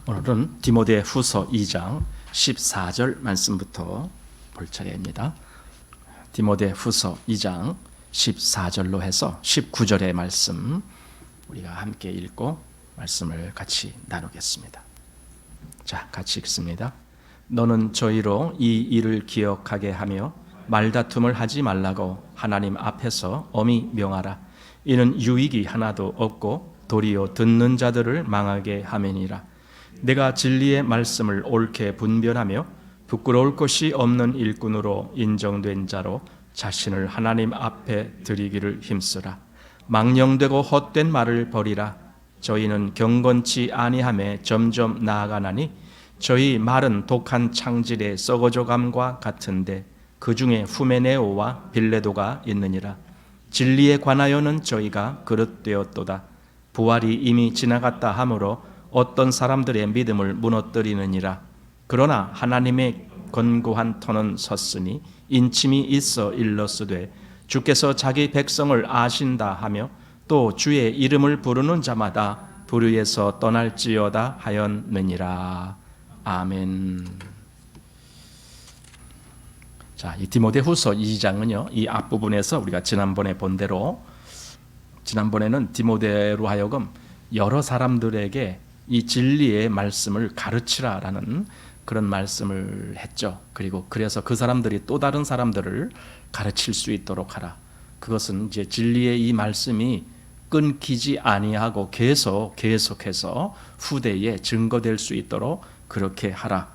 오늘은 디모데 후서 2장 14절 말씀부터 볼 차례입니다. 디모데 후서 2장 14절로 해서 19절의 말씀 우리가 함께 읽고 말씀을 같이 나누겠습니다. 자, 같이 읽습니다. 너는 저희로 이 일을 기억하게 하며 말다툼을 하지 말라고 하나님 앞에서 엄히 명하라. 이는 유익이 하나도 없고 도리어 듣는 자들을 망하게 함이니라. 내가 진리의 말씀을 옳게 분별하며 부끄러울 것이 없는 일꾼으로 인정된 자로 자신을 하나님 앞에 드리기를 힘쓰라. 망령되고 헛된 말을 버리라. 저희는 경건치 아니함에 점점 나아가나니 저희 말은 독한 창질의 썩어져감과 같은데 그 중에 후메네오와 빌레도가 있느니라. 진리에 관하여는 저희가 그릇되었도다. 부활이 이미 지나갔다 하므로 어떤 사람들의 믿음을 무너뜨리느니라. 그러나 하나님의 견고한 터는 섰으니 인침이 있어 일러스되 주께서 자기 백성을 아신다 하며 또 주의 이름을 부르는 자마다 불의에서 떠날지어다 하였느니라. 아멘. 자, 이 디모데후서 2장은요, 이 앞부분에서 우리가 지난번에 본 대로 지난번에는 디모데로 하여금 여러 사람들에게 이 진리의 말씀을 가르치라라는 그런 말씀을 했죠. 그리고 그래서 그 사람들이 또 다른 사람들을 가르칠 수 있도록 하라. 그것은 이제 진리의 이 말씀이 끊기지 아니하고 계속해서 후대에 증거될 수 있도록 그렇게 하라.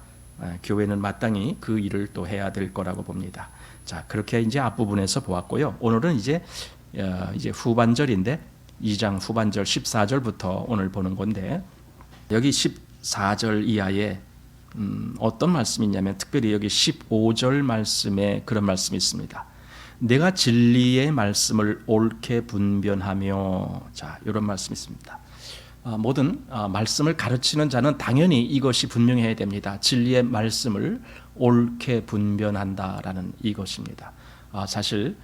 교회는 마땅히 그 일을 또 해야 될 거라고 봅니다. 자, 그렇게 이제 앞부분에서 보았고요. 오늘은 이제 후반절인데 2장 후반절 14절부터 오늘 보는 건데, 여기 14절 이하에 어떤 말씀이 있냐면 특별히 여기 15절 말씀에 그런 말씀이 있습니다. 내가 진리의 말씀을 옳게 분별하며, 자, 이런 말씀이 있습니다. 모든 말씀을 가르치는 자는 당연히 이것이 분명해야 됩니다. 진리의 말씀을 옳게 분별한다라는 이것입니다. 사실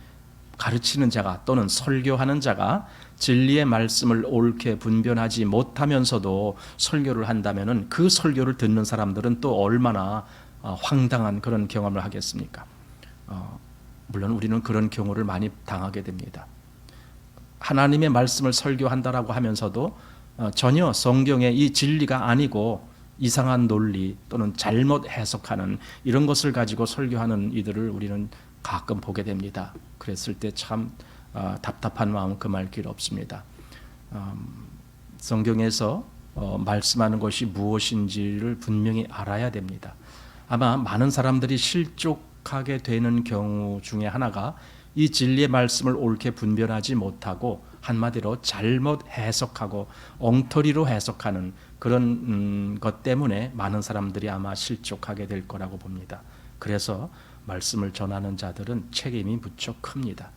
가르치는 자가 또는 설교하는 자가 진리의 말씀을 옳게 분별하지 못하면서도 설교를 한다면 그 설교를 듣는 사람들은 또 얼마나 황당한 그런 경험을 하겠습니까? 물론 우리는 그런 경우를 많이 당하게 됩니다. 하나님의 말씀을 설교한다라고 하면서도 전혀 성경의 이 진리가 아니고 이상한 논리 또는 잘못 해석하는 이런 것을 가지고 설교하는 이들을 우리는 가끔 보게 됩니다. 그랬을 때 참 답답한 마음 금할 길 없습니다. 성경에서 말씀하는 것이 무엇인지를 분명히 알아야 됩니다. 아마 많은 사람들이 실족하게 되는 경우 중에 하나가 이 진리의 말씀을 옳게 분별하지 못하고 한마디로 잘못 해석하고 엉터리로 해석하는 그런 것 때문에 많은 사람들이 아마 실족하게 될 거라고 봅니다. 그래서 말씀을 전하는 자들은 책임이 무척 큽니다.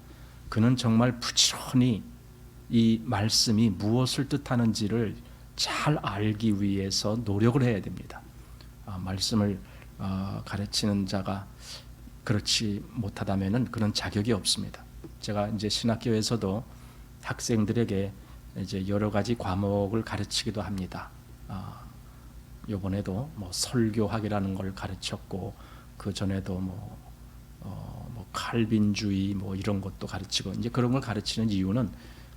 그는 정말 부지런히 이 말씀이 무엇을 뜻하는지를 잘 알기 위해서 노력을 해야 됩니다. 말씀을 가르치는 자가 그렇지 못하다면은 그런 자격이 없습니다. 제가 이제 신학교에서도 학생들에게 이제 여러 가지 과목을 가르치기도 합니다. 이번에도 설교학이라는 걸 가르쳤고, 그 전에도 칼빈주의 이런 것도 가르치고, 이제 그런 걸 가르치는 이유는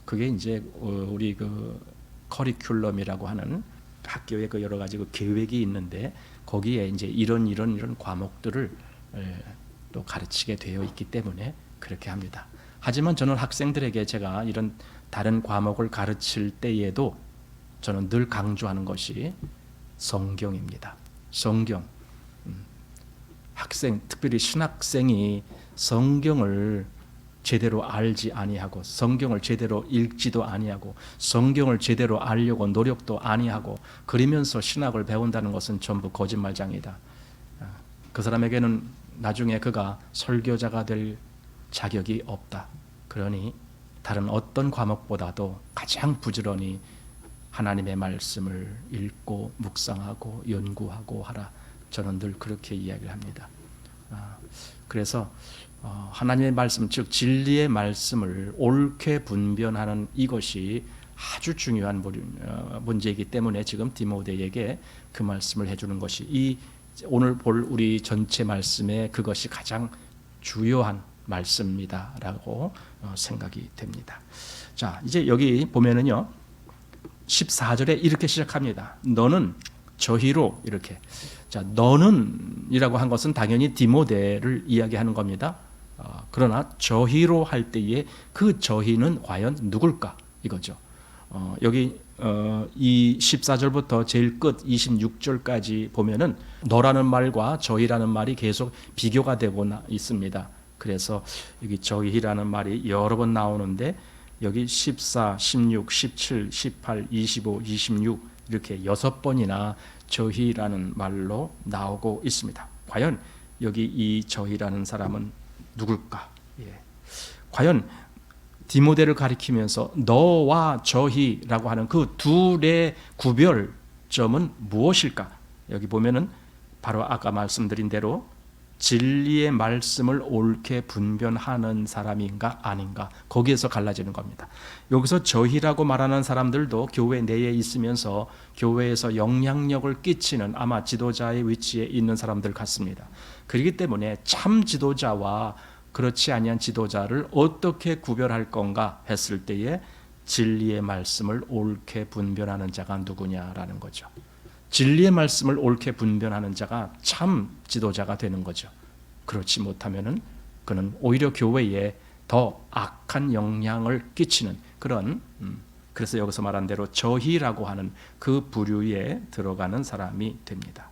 그게 이제 우리 그 커리큘럼이라고 하는 학교의 그 여러 가지 그 계획이 있는데 거기에 이제 이런 과목들을 또 가르치게 되어 있기 때문에 그렇게 합니다. 하지만 저는 학생들에게 제가 이런 다른 과목을 가르칠 때에도 저는 늘 강조하는 것이 성경입니다. 성경. 학생, 특별히 신학생이 성경을 제대로 알지 아니하고 성경을 제대로 읽지도 아니하고 성경을 제대로 알려고 노력도 아니하고 그러면서 신학을 배운다는 것은 전부 거짓말장이다. 그 사람에게는 나중에 그가 설교자가 될 자격이 없다. 그러니 다른 어떤 과목보다도 가장 부지런히 하나님의 말씀을 읽고 묵상하고 연구하고 하라. 저는 늘 그렇게 이야기를 합니다. 그래서 하나님의 말씀, 즉 진리의 말씀을 옳게 분별하는 이것이 아주 중요한 문제이기 때문에 지금 디모데에게 그 말씀을 해주는 것이 이 오늘 볼 우리 전체 말씀에 그것이 가장 주요한 말씀이다라고 생각이 됩니다. 자, 이제 여기 보면은요 14절에 이렇게 시작합니다. 너는 저희로 이렇게. 자, 너는 이라고 한 것은 당연히 디모데를 이야기하는 겁니다. 그러나 저희로 할 때에 그 저희는 과연 누굴까 이거죠. 여기 이 14절부터 제일 끝 26절까지 보면은 너라는 말과 저희라는 말이 계속 비교가 되고 있습니다. 그래서 여기 저희라는 말이 여러 번 나오는데 여기 14, 16, 17, 18, 25, 26 이렇게 6번이나 저희라는 말로 나오고 있습니다. 과연 여기 이 저희라는 사람은 누굴까? 예. 과연 디모데를 가리키면서 너와 저희라고 하는 그 둘의 구별점은 무엇일까? 여기 보면은 바로 아까 말씀드린 대로 진리의 말씀을 옳게 분별하는 사람인가 아닌가 거기에서 갈라지는 겁니다. 여기서 저희라고 말하는 사람들도 교회 내에 있으면서 교회에서 영향력을 끼치는 아마 지도자의 위치에 있는 사람들 같습니다. 그렇기 때문에 참 지도자와 그렇지 아니한 지도자를 어떻게 구별할 건가 했을 때에 진리의 말씀을 옳게 분별하는 자가 누구냐라는 거죠. 진리의 말씀을 옳게 분별하는 자가 참 지도자가 되는 거죠. 그렇지 못하면은 그는 오히려 교회에 더 악한 영향을 끼치는 그런 그래서 여기서 말한 대로 저희라고 하는 그 부류에 들어가는 사람이 됩니다.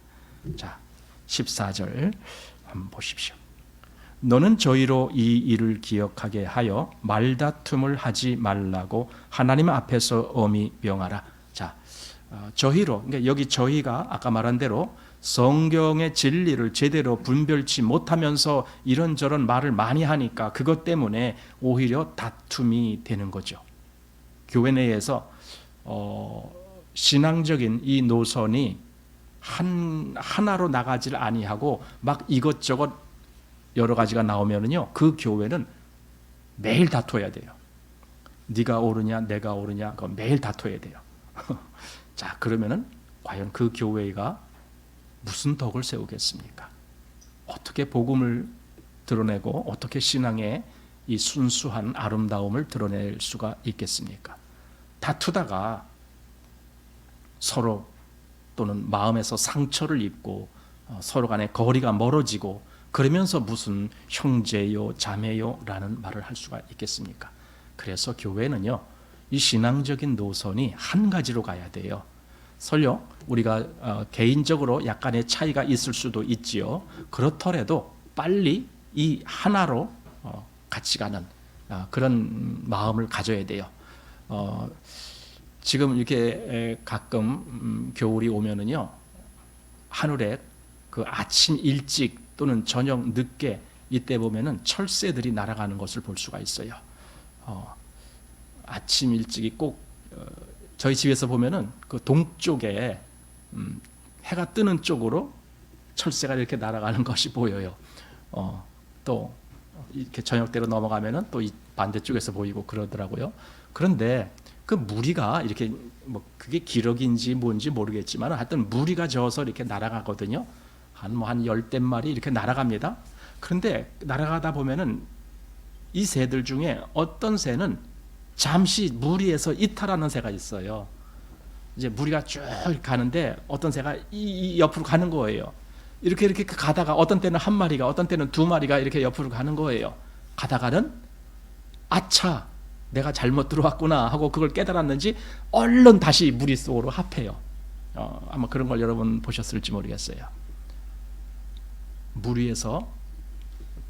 자, 14절 한번 보십시오. 너는 저희로 이 일을 기억하게 하여 말다툼을 하지 말라고 하나님 앞에서 엄히 명하라. 자, 저희로, 그러니까 여기 저희가 아까 말한 대로 성경의 진리를 제대로 분별치 못하면서 이런저런 말을 많이 하니까 그것 때문에 오히려 다툼이 되는 거죠. 교회 내에서 신앙적인 이 노선이 하나로 나가질 아니하고 막 이것저것 여러 가지가 나오면은요 그 교회는 매일 다퉈야 돼요. 네가 옳으냐 내가 옳으냐 그거 매일 다퉈야 돼요. 자, 그러면은 과연 그 교회가 무슨 덕을 세우겠습니까? 어떻게 복음을 드러내고 어떻게 신앙의 이 순수한 아름다움을 드러낼 수가 있겠습니까? 다투다가 서로 또는 마음에서 상처를 입고 서로 간에 거리가 멀어지고 그러면서 무슨 형제요 자매요 라는 말을 할 수가 있겠습니까? 그래서 교회는요 이 신앙적인 노선이 한 가지로 가야 돼요. 설령 우리가 개인적으로 약간의 차이가 있을 수도 있지요. 그렇더라도 빨리 이 하나로 같이 가는 그런 마음을 가져야 돼요. 지금 이렇게 가끔 겨울이 오면은요 하늘에 그 아침 일찍 또는 저녁 늦게 이때 보면은 철새들이 날아가는 것을 볼 수가 있어요. 아침 일찍이 꼭 저희 집에서 보면은 그 동쪽에 해가 뜨는 쪽으로 철새가 이렇게 날아가는 것이 보여요. 또 이렇게 저녁대로 넘어가면은 또 이 반대쪽에서 보이고 그러더라고요. 그런데 그 무리가 이렇게 뭐 그게 기러기인지 뭔지 모르겠지만 하여튼 무리가 져서 이렇게 날아가거든요. 한 열댓 마리 이렇게 날아갑니다. 그런데 날아가다 보면은 이 새들 중에 어떤 새는 잠시 무리에서 이탈하는 새가 있어요. 이제 무리가 쭉 가는데 어떤 새가 이 옆으로 가는 거예요. 이렇게 가다가 어떤 때는 한 마리가 어떤 때는 두 마리가 이렇게 옆으로 가는 거예요. 가다가는 아차 내가 잘못 들어왔구나 하고 그걸 깨달았는지 얼른 다시 무리 속으로 합해요. 아마 그런 걸 여러분 보셨을지 모르겠어요. 무리에서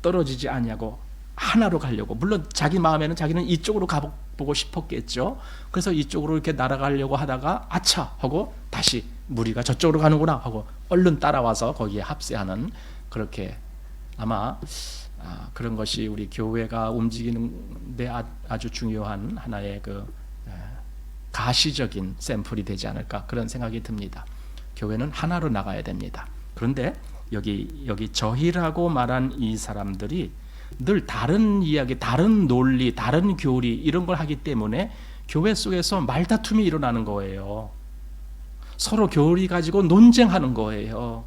떨어지지 아니하고 하나로 가려고, 물론 자기 마음에는 자기는 이쪽으로 가보고 싶었겠죠. 그래서 이쪽으로 이렇게 날아가려고 하다가 아차 하고 다시 무리가 저쪽으로 가는구나 하고 얼른 따라와서 거기에 합세하는, 그렇게 아마 그런 것이 우리 교회가 움직이는 데 아주 중요한 하나의 그 가시적인 샘플이 되지 않을까, 그런 생각이 듭니다. 교회는 하나로 나가야 됩니다. 그런데 여기 저희라고 말한 이 사람들이 늘 다른 이야기, 다른 논리, 다른 교리 이런 걸 하기 때문에 교회 속에서 말다툼이 일어나는 거예요. 서로 교리 가지고 논쟁하는 거예요.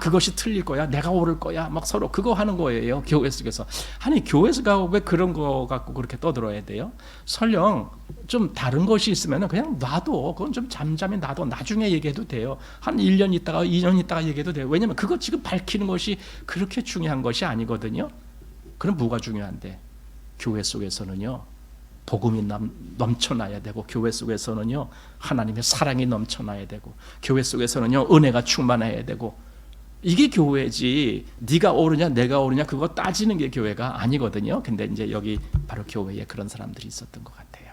그것이 틀릴 거야, 내가 옳을 거야, 막 서로 그거 하는 거예요, 교회 속에서. 아니, 교회가 왜 그런 거 갖고 그렇게 떠들어야 돼요? 설령 좀 다른 것이 있으면 그냥 놔둬. 그건 좀 잠잠히 놔둬. 나중에 얘기해도 돼요. 한 1년 있다가 2년 있다가 얘기해도 돼요. 왜냐면 그거 지금 밝히는 것이 그렇게 중요한 것이 아니거든요. 그럼 뭐가 중요한데? 교회 속에서는요, 복음이 넘쳐나야 되고, 교회 속에서는요, 하나님의 사랑이 넘쳐나야 되고, 교회 속에서는요, 은혜가 충만해야 되고, 이게 교회지. 네가 옳으냐 내가 옳으냐 그거 따지는 게 교회가 아니거든요. 근데 이제 여기 바로 교회에 그런 사람들이 있었던 것 같아요.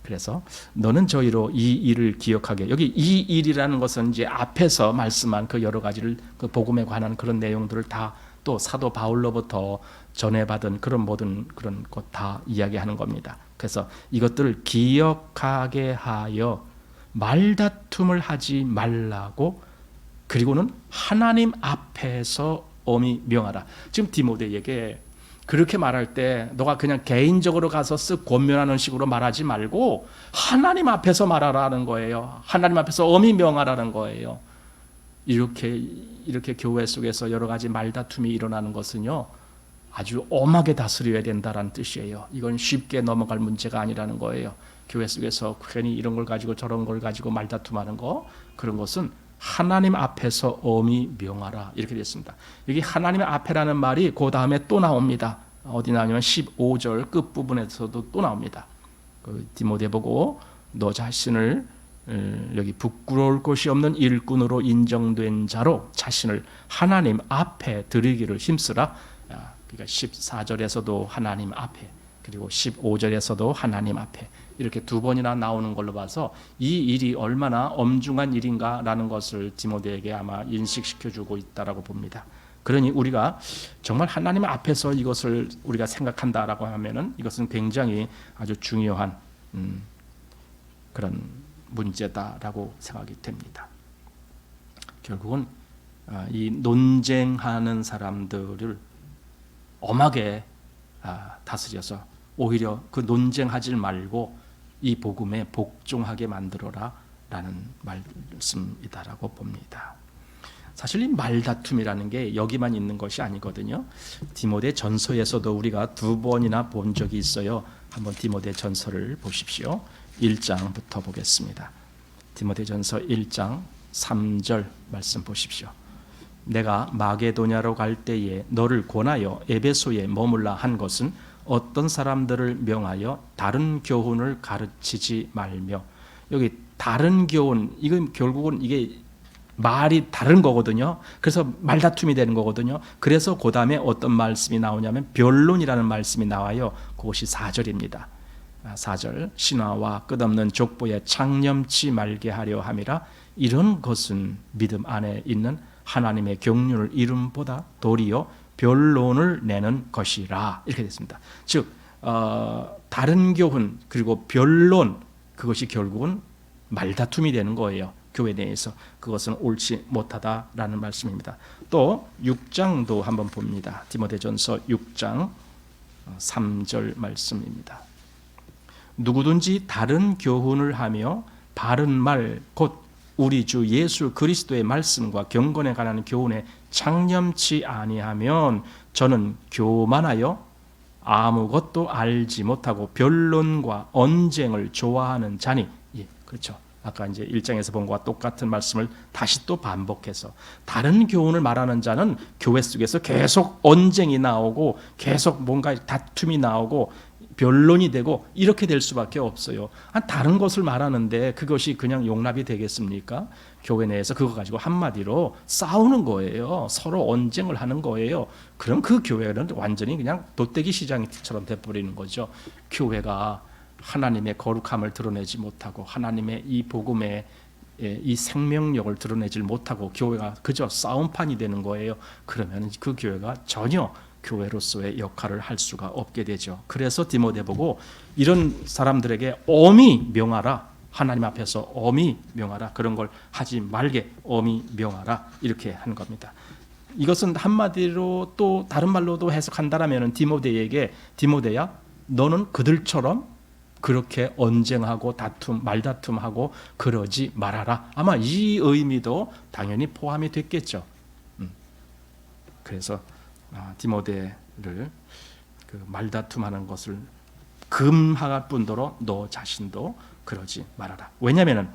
그래서 너는 저희로 이 일을 기억하게. 여기 이 일이라는 것은 이제 앞에서 말씀한 그 여러 가지를, 그 복음에 관한 그런 내용들을 다 또 사도 바울로부터 전해받은 그런 모든 그런 것 다 이야기하는 겁니다. 그래서 이것들을 기억하게 하여 말다툼을 하지 말라고, 그리고는 하나님 앞에서 엄히 명하라. 지금 디모데에게 그렇게 말할 때 너가 그냥 개인적으로 가서 쓱 권면하는 식으로 말하지 말고 하나님 앞에서 말하라는 거예요. 하나님 앞에서 엄히 명하라는 거예요. 이렇게 교회 속에서 여러 가지 말다툼이 일어나는 것은요, 아주 엄하게 다스려야 된다는 뜻이에요. 이건 쉽게 넘어갈 문제가 아니라는 거예요. 교회 속에서 괜히 이런 걸 가지고 저런 걸 가지고 말다툼하는 거, 그런 것은 하나님 앞에서 엄히 명하라, 이렇게 됐습니다. 여기 하나님 앞에라는 말이 그 다음에 또 나옵니다. 어디 나오냐면 15절 끝부분에서도 또 나옵니다. 그 디모데 보고 너 자신을 여기 부끄러울 것이 없는 일꾼으로 인정된 자로 자신을 하나님 앞에 드리기를 힘쓰라. 그러니까 14절에서도 하나님 앞에, 그리고 15절에서도 하나님 앞에, 이렇게 두 번이나 나오는 걸로 봐서 이 일이 얼마나 엄중한 일인가라는 것을 디모데에게 아마 인식시켜주고 있다라고 봅니다. 그러니 우리가 정말 하나님 앞에서 이것을 우리가 생각한다라고 하면은 이것은 굉장히 아주 중요한 그런 문제다라고 생각이 됩니다. 결국은 이 논쟁하는 사람들을 엄하게 다스려서 오히려 그 논쟁하지 말고 이 복음에 복종하게 만들어라 라는 말씀이다라고 봅니다. 사실 이 말다툼이라는 게 여기만 있는 것이 아니거든요. 디모데 전서에서도 우리가 두 번이나 본 적이 있어요. 한번 디모데 전서를 보십시오. 1장부터 보겠습니다. 디모데 전서 1장 3절 말씀 보십시오. 내가 마게도냐로 갈 때에 너를 권하여 에베소에 머물라 한 것은 어떤 사람들을 명하여 다른 교훈을 가르치지 말며. 여기 다른 교훈, 이건 결국은 이게 말이 다른 거거든요. 그래서 말다툼이 되는 거거든요. 그래서 그 다음에 어떤 말씀이 나오냐면 변론이라는 말씀이 나와요. 그것이 4절입니다. 4절, 신화와 끝없는 족보에 창념치 말게 하려 함이라. 이런 것은 믿음 안에 있는 하나님의 경륜을 이름보다 도리어 변론을 내는 것이라, 이렇게 됐습니다. 즉 다른 교훈 그리고 변론, 그것이 결국은 말다툼이 되는 거예요. 교회 내에서 그것은 옳지 못하다라는 말씀입니다. 또 6장도 한번 봅니다. 디모데전서 6장 3절 말씀입니다. 누구든지 다른 교훈을 하며 바른 말 곧 우리 주 예수 그리스도의 말씀과 경건에 관한 교훈에 창념치 아니하면 저는 교만하여 아무것도 알지 못하고 변론과 언쟁을 좋아하는 자니. 예, 그렇죠. 아까 이제 1장에서 본 것과 똑같은 말씀을 다시 또 반복해서, 다른 교훈을 말하는 자는 교회 속에서 계속 언쟁이 나오고 계속 뭔가 다툼이 나오고 변론이 되고 이렇게 될 수밖에 없어요. 다른 것을 말하는데 그것이 그냥 용납이 되겠습니까? 교회 내에서 그거 가지고 한마디로 싸우는 거예요. 서로 언쟁을 하는 거예요. 그럼 그 교회는 완전히 그냥 돗대기 시장처럼 돼버리는 거죠. 교회가 하나님의 거룩함을 드러내지 못하고 하나님의 이 복음의 이 생명력을 드러내지 못하고 교회가 그저 싸움판이 되는 거예요. 그러면 그 교회가 전혀 교회로서의 역할을 할 수가 없게 되죠. 그래서 디모데 보고 이런 사람들에게 엄히 명하라, 하나님 앞에서 엄히 명하라, 그런 걸 하지 말게 엄히 명하라, 이렇게 한 겁니다. 이것은 한마디로 또 다른 말로도 해석한다라면 디모데에게, 디모데야 너는 그들처럼 그렇게 언쟁하고 말다툼하고 그러지 말아라. 아마 이 의미도 당연히 포함이 됐겠죠. 그래서 디모데를 그 말다툼하는 것을 금할 뿐더러 너 자신도 그러지 말아라. 왜냐하면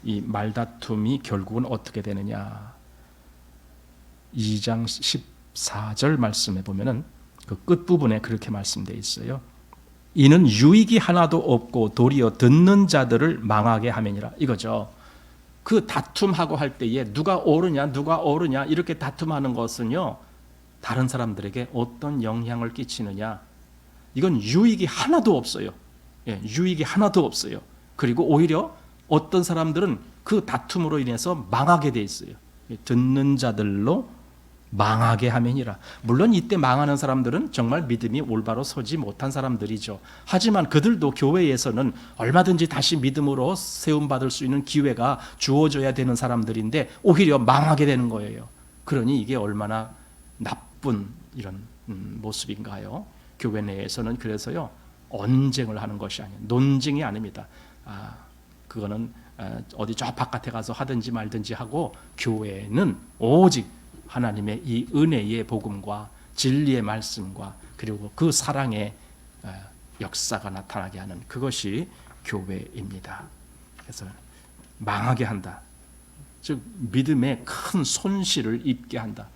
이 말다툼이 결국은 어떻게 되느냐. 2장 14절 말씀에 보면은 그 끝부분에 그렇게 말씀되어 있어요. 이는 유익이 하나도 없고 도리어 듣는 자들을 망하게 함이니라. 이거죠. 그 다툼하고 할 때에 누가 옳으냐 이렇게 다툼하는 것은요, 다른 사람들에게 어떤 영향을 끼치느냐, 이건 유익이 하나도 없어요. 유익이 하나도 없어요. 그리고 오히려 어떤 사람들은 그 다툼으로 인해서 망하게 돼 있어요. 듣는 자들로 망하게 함이니라. 물론 이때 망하는 사람들은 정말 믿음이 올바로 서지 못한 사람들이죠. 하지만 그들도 교회에서는 얼마든지 다시 믿음으로 세움받을 수 있는 기회가 주어져야 되는 사람들인데 오히려 망하게 되는 거예요. 그러니 이게 얼마나 나쁜 이런 모습인가요? 교회 내에서는 그래서요, 언쟁을 하는 것이 아니에요. 논쟁이 아닙니다. 그거는 어디 저 바깥에 가서 하든지 말든지 하고, 교회는 오직 하나님의 이 은혜의 복음과 진리의 말씀과 그리고 그 사랑의 역사가 나타나게 하는 그것이 교회입니다. 그래서 망하게 한다. 즉 믿음에 큰 손실을 입게 한다.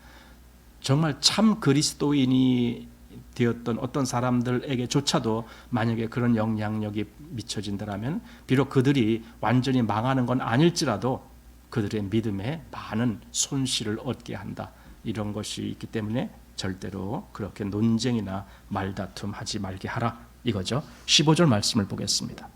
정말 참 그리스도인이 되었던 어떤 사람들에게조차도 만약에 그런 영향력이 미쳐진다면 비록 그들이 완전히 망하는 건 아닐지라도 그들의 믿음에 많은 손실을 얻게 한다. 이런 것이 있기 때문에 절대로 그렇게 논쟁이나 말다툼하지 말게 하라. 이거죠. 15절 말씀을 보겠습니다.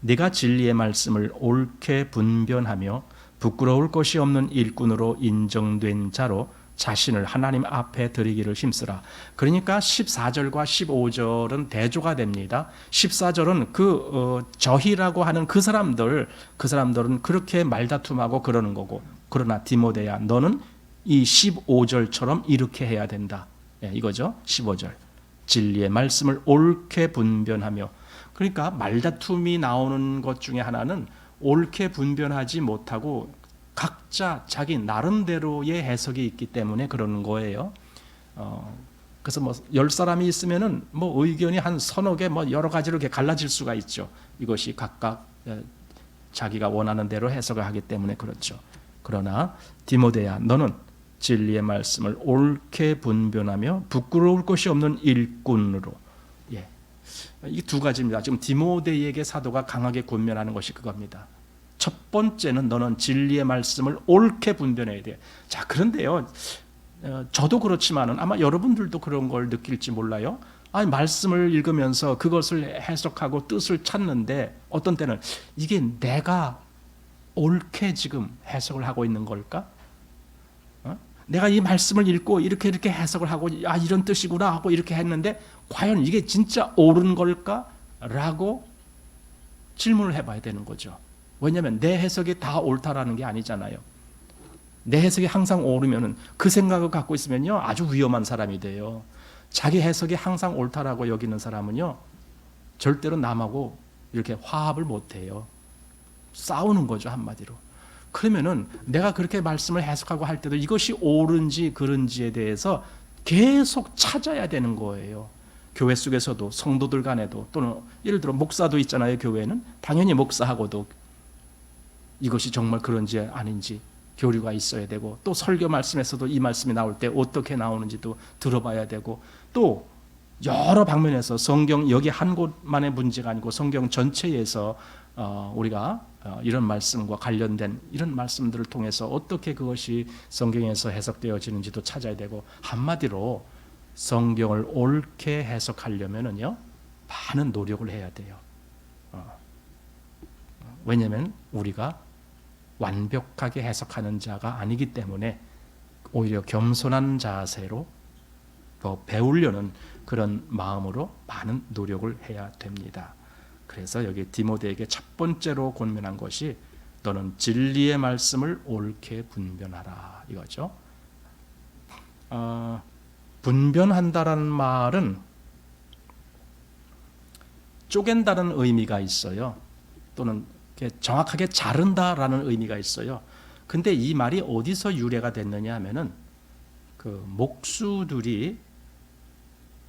네가 진리의 말씀을 옳게 분별하며 부끄러울 것이 없는 일꾼으로 인정된 자로 자신을 하나님 앞에 드리기를 힘쓰라. 그러니까 14절과 15절은 대조가 됩니다. 14절은 저희라고 하는 그 사람들은 그렇게 말다툼하고 그러는 거고, 그러나 디모데야 너는 이 15절처럼 이렇게 해야 된다. 이거죠. 15절. 진리의 말씀을 옳게 분별하며. 그러니까 말다툼이 나오는 것 중에 하나는 옳게 분별하지 못하고 각자 자기 나름대로의 해석이 있기 때문에 그러는 거예요. 그래서 10사람이 있으면은 의견이 한 서너 개 여러 가지로 이렇게 갈라질 수가 있죠. 이것이 각각 자기가 원하는 대로 해석을 하기 때문에 그렇죠. 그러나 디모데야 너는 진리의 말씀을 옳게 분별하며 부끄러울 것이 없는 일꾼으로. 이 두 가지입니다. 지금 디모데에게 사도가 강하게 권면하는 것이 그겁니다. 첫 번째는 너는 진리의 말씀을 옳게 분별해야 돼요. 자, 그런데요, 저도 그렇지만은 아마 여러분들도 그런 걸 느낄지 몰라요. 말씀을 읽으면서 그것을 해석하고 뜻을 찾는데 어떤 때는 이게 내가 옳게 지금 해석을 하고 있는 걸까? 내가 이 말씀을 읽고 이렇게 해석을 하고 이런 뜻이구나 하고 이렇게 했는데 과연 이게 진짜 옳은 걸까? 라고 질문을 해봐야 되는 거죠. 왜냐하면 내 해석이 다 옳다라는 게 아니잖아요. 내 해석이 항상 옳으면 그 생각을 갖고 있으면요 아주 위험한 사람이 돼요. 자기 해석이 항상 옳다라고 여기는 사람은요 절대로 남하고 이렇게 화합을 못해요. 싸우는 거죠, 한마디로. 그러면은 내가 그렇게 말씀을 해석하고 할 때도 이것이 옳은지 그른지에 대해서 계속 찾아야 되는 거예요. 교회 속에서도 성도들 간에도, 또는 예를 들어 목사도 있잖아요. 교회는 당연히 목사하고도 이것이 정말 그런지 아닌지 교류가 있어야 되고, 또 설교 말씀에서도 이 말씀이 나올 때 어떻게 나오는지도 들어봐야 되고, 또 여러 방면에서 성경 여기 한 곳만의 문제가 아니고 성경 전체에서 우리가 이런 말씀과 관련된 이런 말씀들을 통해서 어떻게 그것이 성경에서 해석되어지는지도 찾아야 되고, 한마디로 성경을 옳게 해석하려면은요 많은 노력을 해야 돼요. 왜냐하면 우리가 완벽하게 해석하는 자가 아니기 때문에 오히려 겸손한 자세로 더 배우려는 그런 마음으로 많은 노력을 해야 됩니다. 그래서 여기 디모데에게 첫 번째로 권면한 것이 너는 진리의 말씀을 옳게 분별하라 이거죠. 분별한다라는 말은 쪼갠다는 의미가 있어요. 또는 이렇게 정확하게 자른다라는 의미가 있어요. 근데 이 말이 어디서 유래가 됐느냐 하면은 그 목수들이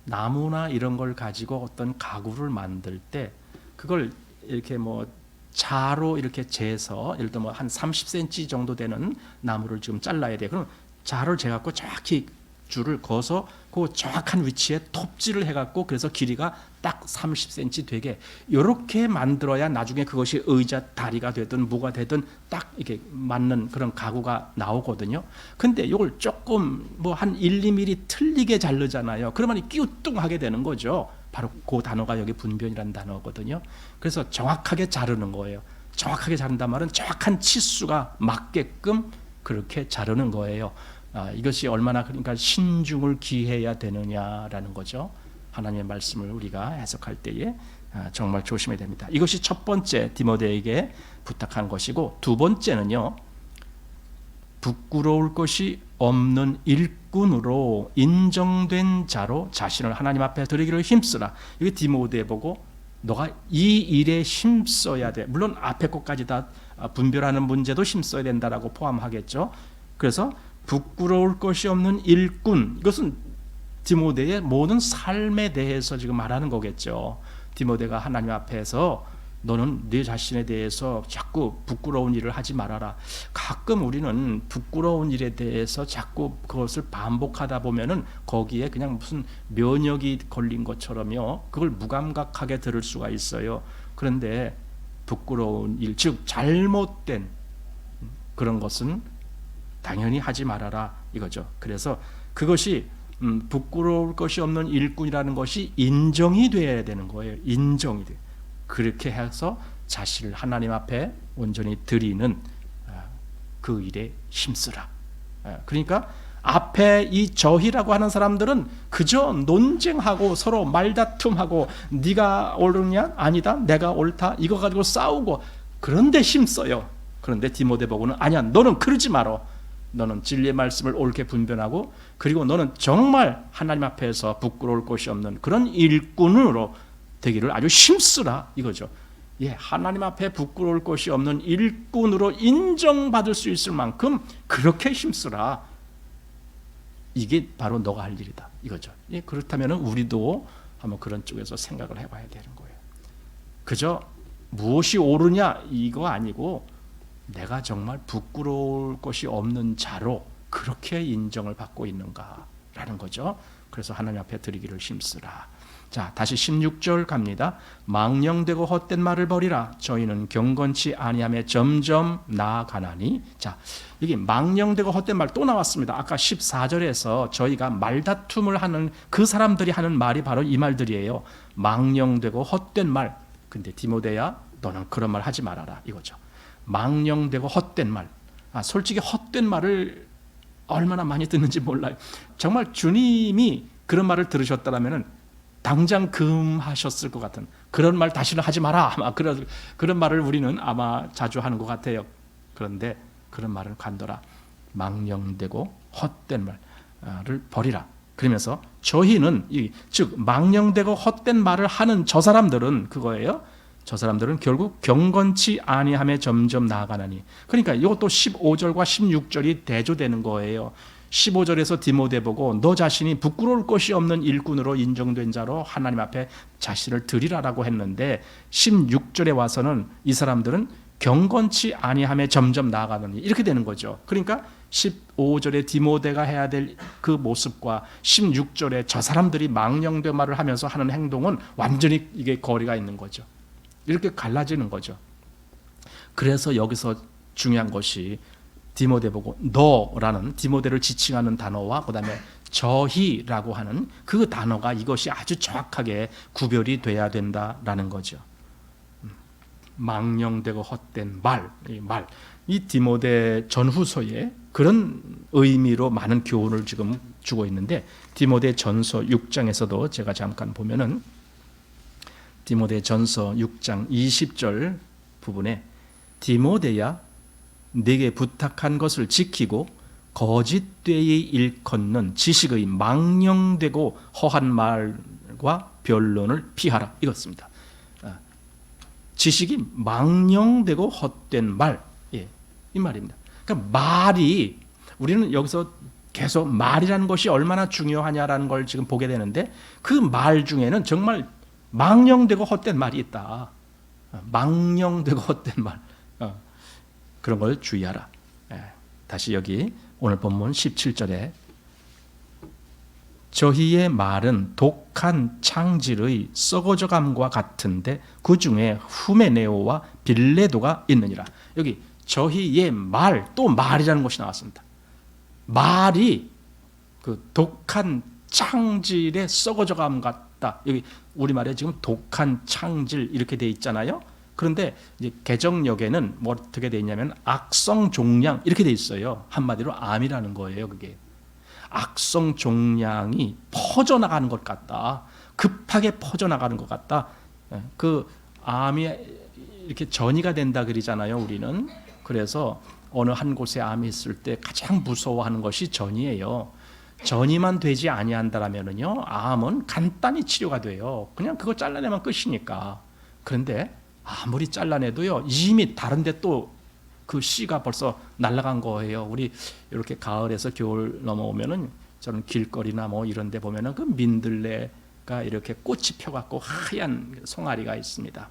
나무나 이런 걸 가지고 어떤 가구를 만들 때 그걸 이렇게 뭐 자로 이렇게 재서 예를 들어 뭐 한 30cm 정도 되는 나무를 지금 잘라야 돼. 그럼 자를 재갖고 정확히 줄을 그어서 그 정확한 위치에 톱질을 해갖고 그래서 길이가 딱 30cm 되게 이렇게 만들어야 나중에 그것이 의자 다리가 되든 뭐가 되든 딱 이렇게 맞는 그런 가구가 나오거든요. 근데 이걸 조금 뭐 한 1, 2mm 틀리게 자르잖아요. 그러면 끼우뚱하게 되는 거죠. 바로 그 단어가 여기 분변이라는 단어거든요. 그래서 정확하게 자르는 거예요. 정확하게 자른단 말은 정확한 치수가 맞게끔 그렇게 자르는 거예요. 이것이 얼마나 그러니까 신중을 기해야 되느냐라는 거죠. 하나님의 말씀을 우리가 해석할 때에 정말 조심해야 됩니다. 이것이 첫 번째 디모데에게 부탁한 것이고, 두 번째는요, 부끄러울 것이 없는 일꾼으로 인정된 자로 자신을 하나님 앞에 드리기를 힘쓰라. 이게 디모데 보고 너가 이 일에 힘써야 돼. 물론 앞에 것까지 다 분별하는 문제도 힘써야 된다라고 포함하겠죠. 그래서 부끄러울 것이 없는 일꾼, 이것은 디모데의 모든 삶에 대해서 지금 말하는 거겠죠. 디모데가 하나님 앞에서 너는 네 자신에 대해서 자꾸 부끄러운 일을 하지 말아라. 가끔 우리는 부끄러운 일에 대해서 자꾸 그것을 반복하다 보면은 거기에 그냥 무슨 면역이 걸린 것처럼요, 그걸 무감각하게 들을 수가 있어요. 그런데 부끄러운 일, 즉 잘못된 그런 것은 당연히 하지 말아라 이거죠. 그래서 그것이 부끄러울 것이 없는 일꾼이라는 것이 인정이 돼야 되는 거예요. 인정이 돼. 그렇게 해서 자신을 하나님 앞에 온전히 드리는 그 일에 힘쓰라. 그러니까 앞에 이 저희라고 하는 사람들은 그저 논쟁하고 서로 말다툼하고 네가 옳으냐 아니다 내가 옳다 이거 가지고 싸우고 그런데 힘써요. 그런데 디모데 보고는 아니야, 너는 그러지 마라. 너는 진리의 말씀을 옳게 분별하고, 그리고 너는 정말 하나님 앞에서 부끄러울 것이 없는 그런 일꾼으로 되기를 아주 힘쓰라 이거죠. 예, 하나님 앞에 부끄러울 것이 없는 일꾼으로 인정받을 수 있을 만큼 그렇게 힘쓰라. 이게 바로 너가 할 일이다 이거죠. 예, 그렇다면 우리도 한번 그런 쪽에서 생각을 해봐야 되는 거예요. 그저 무엇이 옳으냐 이거 아니고 내가 정말 부끄러울 것이 없는 자로 그렇게 인정을 받고 있는가라는 거죠. 그래서 하나님 앞에 드리기를 힘쓰라. 자, 다시 16절 갑니다. 망령되고 헛된 말을 버리라. 저희는 경건치 아니함에 점점 나아가나니. 자, 여기 망령되고 헛된 말 또 나왔습니다. 아까 14절에서 저희가 말다툼을 하는 그 사람들이 하는 말이 바로 이 말들이에요. 망령되고 헛된 말. 근데 디모데야, 너는 그런 말 하지 말아라 이거죠. 망령되고 헛된 말. 솔직히 헛된 말을 얼마나 많이 듣는지 몰라요. 정말 주님이 그런 말을 들으셨다면 당장 금하셨을 것 같은 그런 말 다시는 하지 마라. 아마 그런 말을 우리는 아마 자주 하는 것 같아요. 그런데 그런 말을 관둬라. 망령되고 헛된 말을 버리라. 그러면서 저희는 즉 망령되고 헛된 말을 하는 저 사람들은 그거예요. 저 사람들은 결국 경건치 아니함에 점점 나아가나니. 그러니까 이것도 15절과 16절이 대조되는 거예요. 15절에서 디모데 보고 너 자신이 부끄러울 것이 없는 일꾼으로 인정된 자로 하나님 앞에 자신을 드리라라고 했는데 16절에 와서는 이 사람들은 경건치 아니함에 점점 나아가느니 이렇게 되는 거죠. 그러니까 15절에 디모데가 해야 될 그 모습과 16절에 저 사람들이 망령된 말을 하면서 하는 행동은 완전히 이게 거리가 있는 거죠. 이렇게 갈라지는 거죠. 그래서 여기서 중요한 것이 디모데 보고 너라는 디모데를 지칭하는 단어와 그 다음에 저희라고 하는 그 단어가 이것이 아주 정확하게 구별이 돼야 된다라는 거죠. 망령되고 헛된 말, 이 디모데 전후서에 그런 의미로 많은 교훈을 지금 주고 있는데 디모데 전서 6장에서도 제가 잠깐 보면은 디모데 전서 6장 20절 부분에 디모데야 네게 부탁한 것을 지키고 거짓되이 일컫는 지식의 망령되고 허한 말과 변론을 피하라 이것입니다. 지식이 망령되고 헛된 말, 예, 이 말입니다. 그러니까 말이, 우리는 여기서 계속 말이라는 것이 얼마나 중요하냐라는 걸 지금 보게 되는데, 그 말 중에는 정말 망령되고 헛된 말이 있다. 망령되고 헛된 말, 그런 걸 주의하라. 다시 여기 오늘 본문 17절에 저희의 말은 독한 창질의 썩어져감과 같은데 그 중에 후메네오와 빌레도가 있느니라. 여기 저희의 말, 또 말이라는 것이 나왔습니다. 말이 그 독한 창질의 썩어져감 같다. 여기 우리말에 지금 독한 창질 이렇게 돼 있잖아요. 그런데 이제 개정역에는 뭐 어떻게 돼 있냐면 악성 종양 이렇게 돼 있어요. 한마디로 암이라는 거예요. 그게 악성 종양이 퍼져나가는 것 같다. 급하게 퍼져나가는 것 같다. 그 암이 이렇게 전이가 된다 그러잖아요. 우리는 그래서 어느 한 곳에 암이 있을 때 가장 무서워하는 것이 전이에요. 전이만 되지 아니한다라면은요, 암은 간단히 치료가 돼요. 그냥 그거 잘라내면 끝이니까. 그런데 아무리 잘라내도요, 이미 다른데 또 그 씨가 벌써 날아간 거예요. 우리 이렇게 가을에서 겨울 넘어오면은 저는 길거리나 뭐 이런데 보면은 그 민들레가 이렇게 꽃이 펴갖고 하얀 송아리가 있습니다.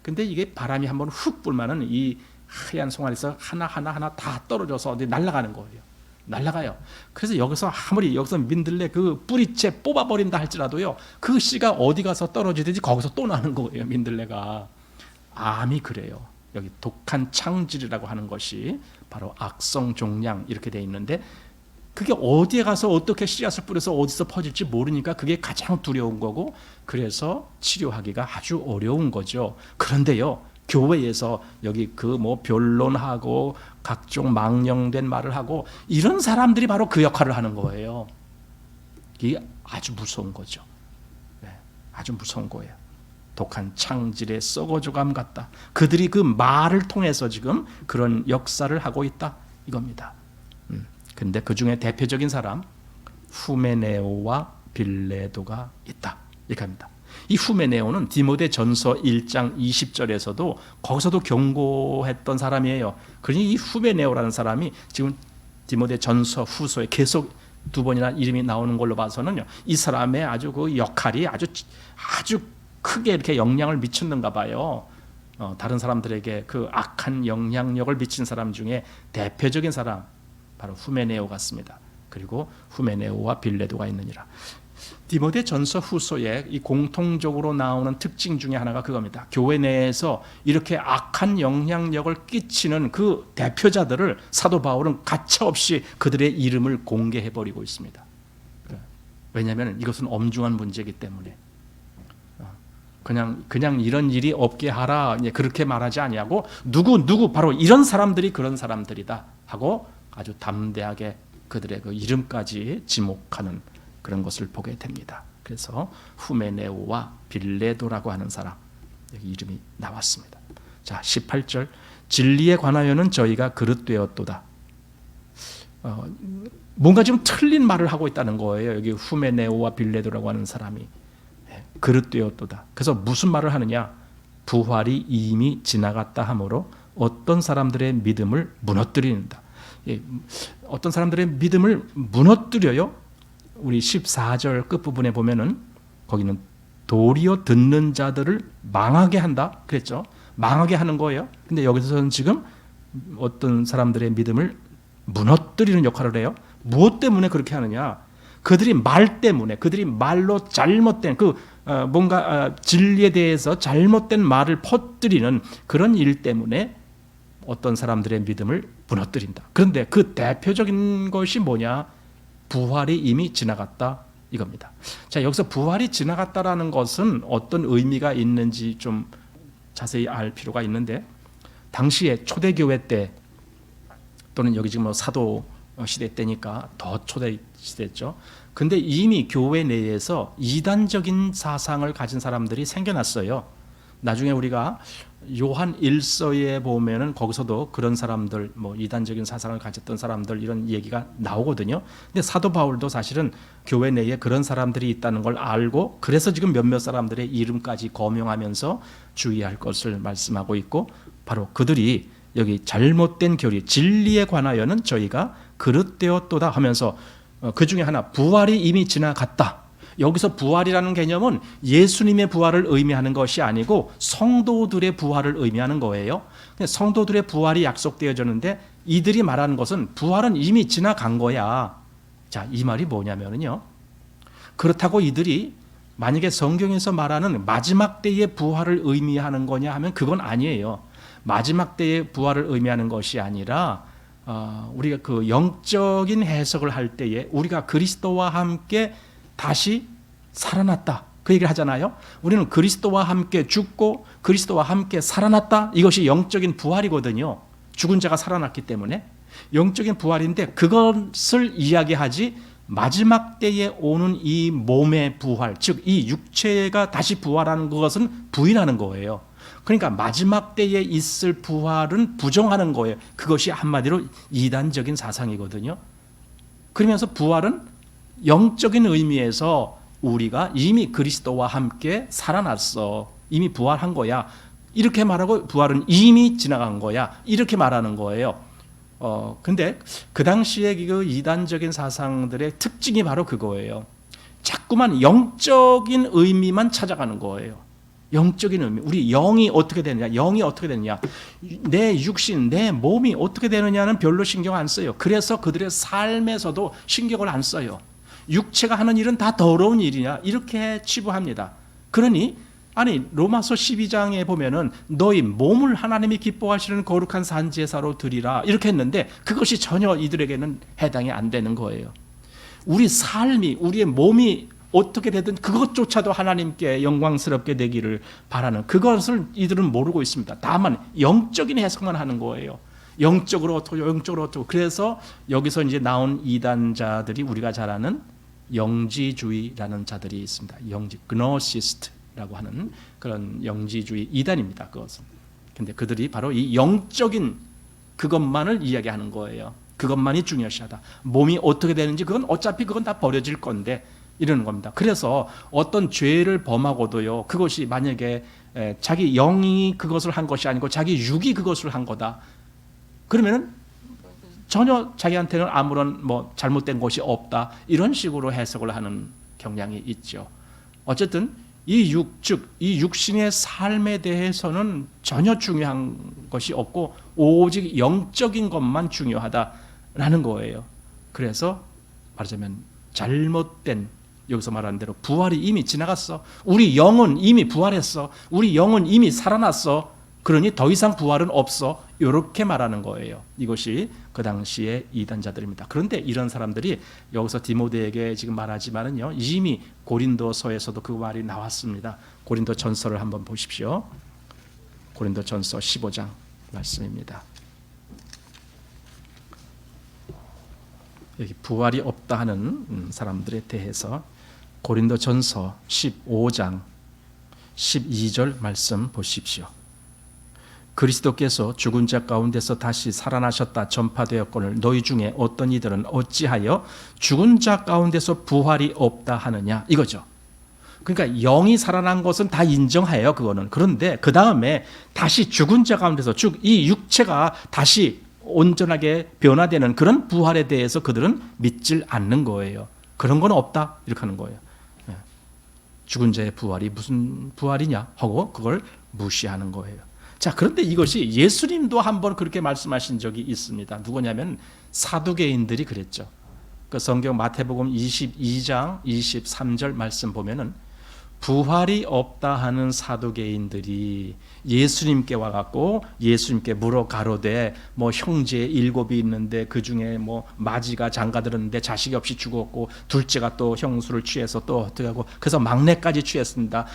근데 이게 바람이 한번 훅 불면은 이 하얀 송아리에서 하나 다 떨어져서 어디 날아가는 거예요. 날아가요. 그래서 여기서 아무리 여기서 민들레 그 뿌리채 뽑아버린다 할지라도요, 그 씨가 어디 가서 떨어지든지 거기서 또 나는 거예요. 민들레가. 암이 그래요. 여기 독한 창질이라고 하는 것이 바로 악성 종양 이렇게 돼 있는데, 그게 어디에 가서 어떻게 씨앗을 뿌려서 어디서 퍼질지 모르니까 그게 가장 두려운 거고, 그래서 치료하기가 아주 어려운 거죠. 그런데요, 교회에서 여기 그 뭐 변론하고 각종 망령된 말을 하고 이런 사람들이 바로 그 역할을 하는 거예요. 이게 아주 무서운 거죠. 네, 아주 무서운 거예요. 독한 창질의 썩어져감 같다. 그들이 그 말을 통해서 지금 그런 역사를 하고 있다 이겁니다. 근데 그 중에 대표적인 사람 후메네오와 빌레도가 있다 이렇게 합니다. 이 후메네오는 디모데 전서 1장 20절에서도 거기서도 경고했던 사람이에요. 그러니 이 후메네오라는 사람이 지금 디모데 전서 후서에 계속 두 번이나 이름이 나오는 걸로 봐서는요, 이 사람의 아주 그 역할이 아주 크게 이렇게 영향을 미쳤는가 봐요. 다른 사람들에게 그 악한 영향력을 미친 사람 중에 대표적인 사람 바로 후메네오 같습니다. 그리고 후메네오와 빌레도가 있느니라. 디모데 전서 후서에 이 공통적으로 나오는 특징 중에 하나가 그겁니다. 교회 내에서 이렇게 악한 영향력을 끼치는 그 대표자들을 사도 바울은 가차없이 그들의 이름을 공개해버리고 있습니다. 왜냐하면 이것은 엄중한 문제이기 때문에. 그냥 이런 일이 없게 하라 그렇게 말하지 아니하고 누구 바로 이런 사람들이 그런 사람들이다 하고 아주 담대하게 그들의 그 이름까지 지목하는 그런 것을 보게 됩니다. 그래서 후메네오와 빌레도라고 하는 사람 여기 이름이 나왔습니다. 자, 18절 진리에 관하여는 저희가 그릇되었도다. 뭔가 좀 틀린 말을 하고 있다는 거예요. 여기 후메네오와 빌레도라고 하는 사람이 그릇되었도다. 그래서 무슨 말을 하느냐? 부활이 이미 지나갔다 하므로 어떤 사람들의 믿음을 무너뜨린다. 어떤 사람들의 믿음을 무너뜨려요. 우리 14절 끝부분에 보면은 거기는 도리어 듣는 자들을 망하게 한다 그랬죠. 망하게 하는 거예요. 근데 여기서는 지금 어떤 사람들의 믿음을 무너뜨리는 역할을 해요. 무엇 때문에 그렇게 하느냐? 그들이 말 때문에, 그들이 말로 잘못된 뭔가 진리에 대해서 잘못된 말을 퍼뜨리는 그런 일 때문에 어떤 사람들의 믿음을 무너뜨린다. 그런데 그 대표적인 것이 뭐냐? 부활이 이미 지나갔다 이겁니다. 자, 여기서 부활이 지나갔다라는 것은 어떤 의미가 있는지 좀 자세히 알 필요가 있는데, 당시에 초대교회 때 또는 여기 지금 사도 시대 때니까 더 초대 시대죠. 근데 이미 교회 내에서 이단적인 사상을 가진 사람들이 생겨났어요. 나중에 우리가 요한 1서에 보면은 거기서도 그런 사람들, 뭐 이단적인 사상을 가졌던 사람들 이런 얘기가 나오거든요. 근데 사도 바울도 사실은 교회 내에 그런 사람들이 있다는 걸 알고 그래서 지금 몇몇 사람들의 이름까지 거명하면서 주의할 것을 말씀하고 있고, 바로 그들이 여기 잘못된 교리, 진리에 관하여는 저희가 그릇되었도다 하면서 그 중에 하나, 부활이 이미 지나갔다. 여기서 부활이라는 개념은 예수님의 부활을 의미하는 것이 아니고 성도들의 부활을 의미하는 거예요. 성도들의 부활이 약속되어졌는데 이들이 말하는 것은 부활은 이미 지나간 거야. 자, 이 말이 뭐냐면요, 그렇다고 이들이 만약에 성경에서 말하는 마지막 때의 부활을 의미하는 거냐 하면 그건 아니에요. 마지막 때의 부활을 의미하는 것이 아니라 우리가 그 영적인 해석을 할 때에 우리가 그리스도와 함께 다시 살아났다, 그 얘기를 하잖아요. 우리는 그리스도와 함께 죽고 그리스도와 함께 살아났다. 이것이 영적인 부활이거든요. 죽은 자가 살아났기 때문에 영적인 부활인데, 그것을 이야기하지 마지막 때에 오는 이 몸의 부활, 즉 이 육체가 다시 부활하는 것은 부인하는 거예요. 그러니까 마지막 때에 있을 부활은 부정하는 거예요. 그것이 한마디로 이단적인 사상이거든요. 그러면서 부활은 영적인 의미에서 우리가 이미 그리스도와 함께 살아났어, 이미 부활한 거야, 이렇게 말하고 부활은 이미 지나간 거야, 이렇게 말하는 거예요. 근데 그 당시에 그 이단적인 사상들의 특징이 바로 그거예요. 자꾸만 영적인 의미만 찾아가는 거예요. 영적인 의미, 우리 영이 어떻게 되느냐, 영이 어떻게 되느냐, 내 육신, 내 몸이 어떻게 되느냐는 별로 신경 안 써요. 그래서 그들의 삶에서도 신경을 안 써요. 육체가 하는 일은 다 더러운 일이냐, 이렇게 치부합니다. 그러니 아니 로마서 12장에 보면은 너희 몸을 하나님이 기뻐하시는 거룩한 산제사로 드리라, 이렇게 했는데 그것이 전혀 이들에게는 해당이 안 되는 거예요. 우리 삶이, 우리의 몸이 어떻게 되든 그것조차도 하나님께 영광스럽게 되기를 바라는, 그것을 이들은 모르고 있습니다. 다만 영적인 해석만 하는 거예요. 영적으로 어떻고 영적으로 어떻고. 그래서 여기서 이제 나온 이단자들이 우리가 잘 아는 영지주의라는 자들이 있습니다. 영지, 그노시스트라고 하는 그런 영지주의 이단입니다. 그것은. 근데 그들이 바로 이 영적인 그것만을 이야기하는 거예요. 그것만이 중요시하다. 몸이 어떻게 되는지 그건 어차피 그건 다 버려질 건데, 이러는 겁니다. 그래서 어떤 죄를 범하고도요, 그것이 만약에 자기 영이 그것을 한 것이 아니고 자기 육이 그것을 한 거다, 그러면은 전혀 자기한테는 아무런 뭐 잘못된 것이 없다, 이런 식으로 해석을 하는 경향이 있죠. 어쨌든 이 육, 즉 이 육신의 삶에 대해서는 전혀 중요한 것이 없고 오직 영적인 것만 중요하다라는 거예요. 그래서 말하자면 잘못된, 여기서 말하는 대로 부활이 이미 지나갔어, 우리 영은 이미 부활했어, 우리 영은 이미 살아났어, 그러니 더 이상 부활은 없어, 이렇게 말하는 거예요. 이것이 그 당시의 이단자들입니다. 그런데 이런 사람들이 여기서 디모데에게 지금 말하지만은요, 이미 고린도서에서도 그 말이 나왔습니다. 고린도 전서를 한번 보십시오. 고린도 전서 15장 말씀입니다. 여기 부활이 없다 하는 사람들에 대해서 고린도 전서 15장 12절 말씀 보십시오. 그리스도께서 죽은 자 가운데서 다시 살아나셨다 전파되었거늘 너희 중에 어떤 이들은 어찌하여 죽은 자 가운데서 부활이 없다 하느냐, 이거죠. 그러니까 영이 살아난 것은 다 인정해요, 그거는. 그런데 그 다음에 다시 죽은 자 가운데서, 즉 이 육체가 다시 온전하게 변화되는 그런 부활에 대해서 그들은 믿질 않는 거예요. 그런 건 없다, 이렇게 하는 거예요. 죽은 자의 부활이 무슨 부활이냐 하고 그걸 무시하는 거예요. 자, 그런데 이것이 예수님도 한번 그렇게 말씀하신 적이 있습니다. 누구냐면 사두개인들이 그랬죠. 그 성경 마태복음 22장 23절 말씀 보면은 부활이 없다 하는 사두개인들이 예수님께 와갖고 예수님께 물어 가로되 뭐 형제 7이 있는데 그 중에 뭐 마지가 장가들었는데 자식이 없이 죽었고 둘째가 또 형수를 취해서 또 어떻게 하고 그래서 막내까지 취했습니다.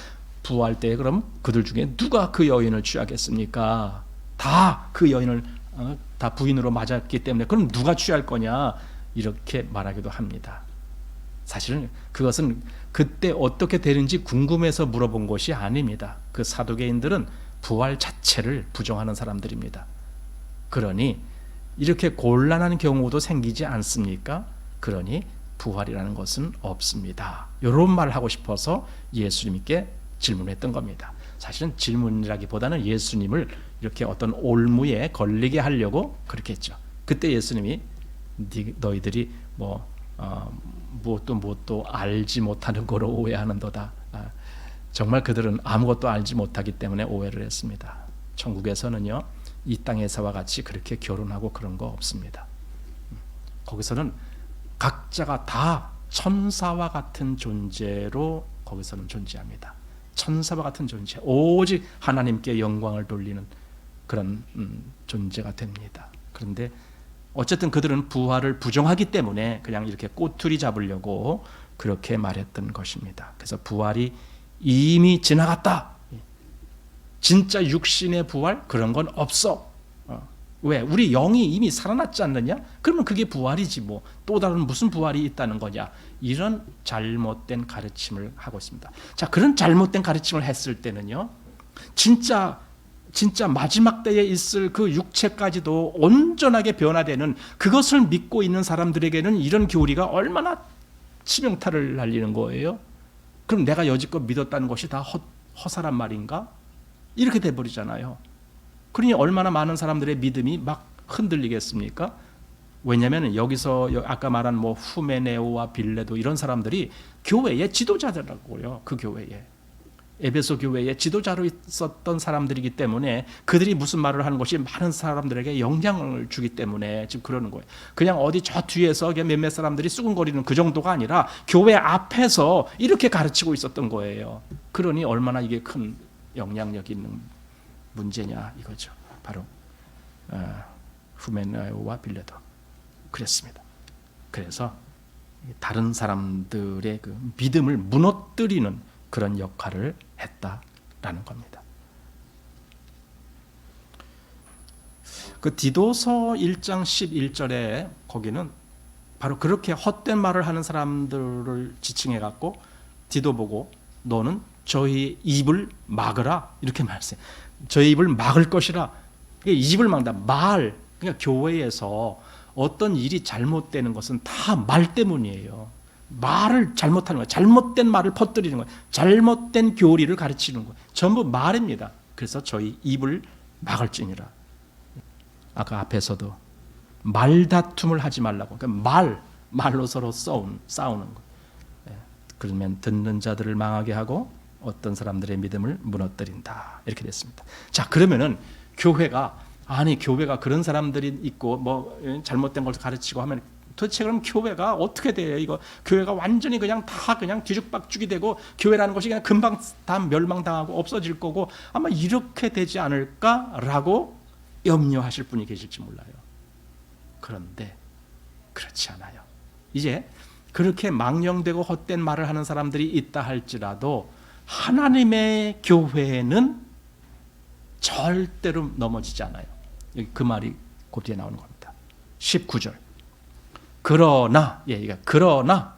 부활 때 그럼 그들 중에 누가 그 여인을 취하겠습니까? 다 그 여인을 다 부인으로 맞았기 때문에 그럼 누가 취할 거냐, 이렇게 말하기도 합니다. 사실은 그것은 그때 어떻게 되는지 궁금해서 물어본 것이 아닙니다. 그 사두개인들은 부활 자체를 부정하는 사람들입니다. 그러니 이렇게 곤란한 경우도 생기지 않습니까? 그러니 부활이라는 것은 없습니다. 이런 말을 하고 싶어서 예수님께 질문했던 겁니다. 사실은 질문이라기보다는 예수님을 이렇게 어떤 올무에 걸리게 하려고 그렇게 했죠. 그때 예수님이 너희들이 무엇도 알지 못하는 거로 오해하는도다. 정말 그들은 아무것도 알지 못하기 때문에 오해를 했습니다. 천국에서는요, 이 땅에서와 같이 그렇게 결혼하고 그런 거 없습니다. 거기서는 각자가 다 천사와 같은 존재로 거기서는 존재합니다. 천사와 같은 존재, 오직 하나님께 영광을 돌리는 그런 존재가 됩니다. 그런데 어쨌든 그들은 부활을 부정하기 때문에 그냥 이렇게 꼬투리 잡으려고 그렇게 말했던 것입니다. 그래서 부활이 이미 지나갔다. 진짜 육신의 부활 그런 건 없어. 왜? 우리 영이 이미 살아났지 않느냐? 그러면 그게 부활이지 뭐. 또 다른 무슨 부활이 있다는 거냐? 이런 잘못된 가르침을 하고 있습니다. 자, 그런 잘못된 가르침을 했을 때는요, 진짜 마지막 때에 있을 그 육체까지도 온전하게 변화되는 그것을 믿고 있는 사람들에게는 이런 교리가 얼마나 치명타를 날리는 거예요. 그럼 내가 여지껏 믿었다는 것이 다 허사란 말인가? 이렇게 돼버리잖아요. 그러니 얼마나 많은 사람들의 믿음이 막 흔들리겠습니까? 왜냐하면 여기서 아까 말한 후메네오와 빌레도 이런 사람들이 교회의 지도자들라고요. 그 교회에, 에베소 교회의 지도자로 있었던 사람들이기 때문에 그들이 무슨 말을 하는 것이 많은 사람들에게 영향을 주기 때문에 지금 그러는 거예요. 그냥 어디 저 뒤에서 몇몇 사람들이 수군거리는 그 정도가 아니라 교회 앞에서 이렇게 가르치고 있었던 거예요. 그러니 얼마나 이게 큰 영향력이 있는 문제냐 이거죠. 바로 후메네오와 빌레도 그랬습니다. 그래서 다른 사람들의 그 믿음을 무너뜨리는 그런 역할을 했다라는 겁니다. 그 디도서 1장 11절에 거기는 바로 그렇게 헛된 말을 하는 사람들을 지칭해 갖고 디도 보고 너는 저희 입을 막으라 이렇게 말했어요. 저희 입을 막을 것이라. 이 입을 막다 말. 그러니까 교회에서 어떤 일이 잘못되는 것은 다 말 때문이에요. 말을 잘못하는 거예요. 잘못된 말을 퍼뜨리는 거예요. 잘못된 교리를 가르치는 거예요. 전부 말입니다. 그래서 저희 입을 막을지니라. 아까 앞에서도 말다툼을 하지 말라고. 그러니까 말로 서로 싸우는 거예요. 그러면 듣는 자들을 망하게 하고 어떤 사람들의 믿음을 무너뜨린다. 이렇게 됐습니다. 자, 그러면은 교회가 그런 사람들이 있고 잘못된 걸 가르치고 하면 도대체 그럼 교회가 어떻게 돼요? 이거 교회가 완전히 그냥 뒤죽박죽이 되고 교회라는 것이 그냥 금방 다 멸망당하고 없어질 거고 아마 이렇게 되지 않을까라고 염려하실 분이 계실지 몰라요. 그런데 그렇지 않아요. 이제 그렇게 망령되고 헛된 말을 하는 사람들이 있다 할지라도 하나님의 교회는 절대로 넘어지지 않아요. 여기 그 말이 그 뒤에 나오는 겁니다. 19절. 그러나